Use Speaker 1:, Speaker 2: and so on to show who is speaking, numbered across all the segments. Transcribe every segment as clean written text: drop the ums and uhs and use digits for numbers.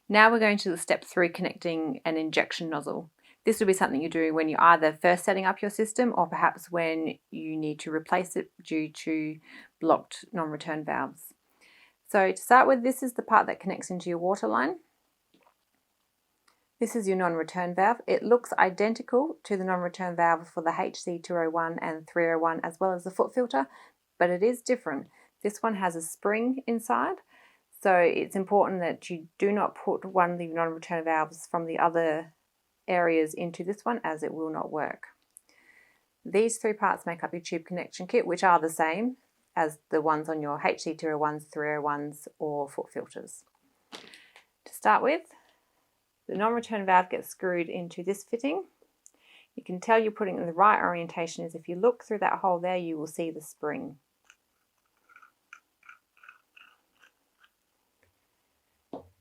Speaker 1: Now we're going to the step 3, connecting an injection nozzle. This will be something you do when you're either first setting up your system or perhaps when you need to replace it due to blocked non-return valves. So to start with, this is the part that connects into your water line. This is your non-return valve. It looks identical to the non-return valve for the HC201 and 301 as well as the foot filter, but it is different. This one has a spring inside, so it's important that you do not put one of the non-return valves from the other areas into this one, as it will not work. These 3 parts make up your tube connection kit, which are the same as the ones on your HC201s, 301s or foot filters. To start with, the non-return valve gets screwed into this fitting. You can tell you're putting it in the right orientation is if you look through that hole there, you will see the spring.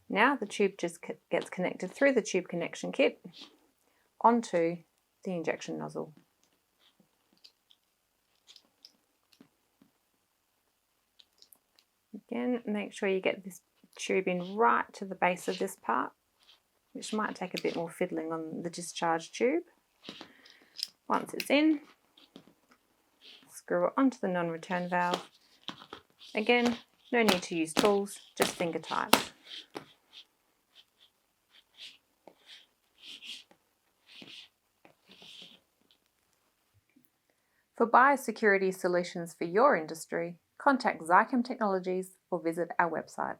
Speaker 1: Now the tube just gets connected through the tube connection kit onto the injection nozzle. Again, make sure you get this tube in right to the base of this part, which might take a bit more fiddling on the discharge tube. Once it's in, screw it onto the non-return valve. Again, no need to use tools, just finger tight. For biosecurity solutions for your industry, contact Zychem Technologies or visit our website.